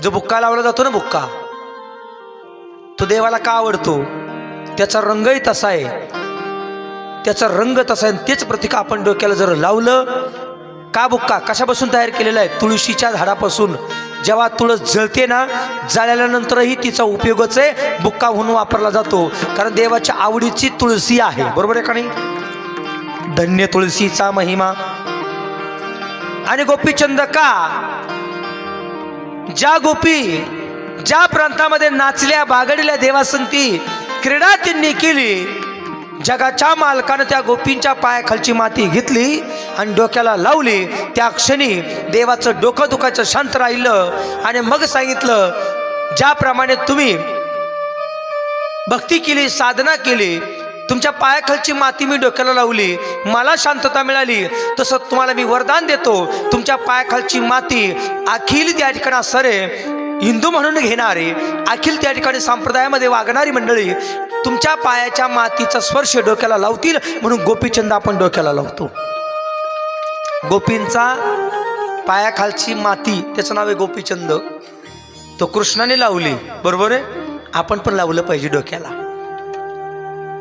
जो बुक्का लावला जातो ना, बुक्का, तो देवाला का आवडतो? त्याचा रंगही तसा आहे, त्याचा रंग तसा आहे. तेच प्रतीक आपण डोक्याला जर लावलं, का बुक्का कशापासून तयार केलेला आहे? तुळशीच्या झाडापासून. जेव्हा तुळस जळते ना, जळल्यानंतरही तिचा उपयोगच आहे, बुक्का म्हणून वापरला जातो. कारण देवाच्या आवडीची तुळशी आहे. बरोबर आहे का नाही? धन्य तुळशीचा महिमा. आणि गोपीचंद का? ज्या गोपी ज्या प्रांतामध्ये नाचल्या, बागडल्या, देवासंती क्रीडा त्यांनी केली, जगाच्या मालकानं त्या गोपींच्या पायाखालची माती घेतली आणि डोक्याला लावली. त्या क्षणी देवाचं डोकं दुखायचं शांत राहिलं. आणि मग सांगितलं, ज्याप्रमाणे तुम्ही भक्ती केली, साधना केली, तुमच्या पायाखालची माती मी डोक्याला लावली, मला शांतता मिळाली, तसं तुम्हाला मी वरदान देतो. तुमच्या पायाखालची माती अखिल त्या ठिकाणी सरे हिंदू म्हणून घेणारे, अखिल त्या ठिकाणी संप्रदायामध्ये वागणारी मंडळी तुमच्या पायाच्या मातीचा स्पर्श डोक्याला लावतील. म्हणून गोपीचंद आपण डोक्याला लावतो. गोपींचा पायाखालची माती, त्याचं नाव आहे गोपीचंद. तो कृष्णाने लावली, बरोबर आहे? आपण पण लावलं पाहिजे डोक्याला.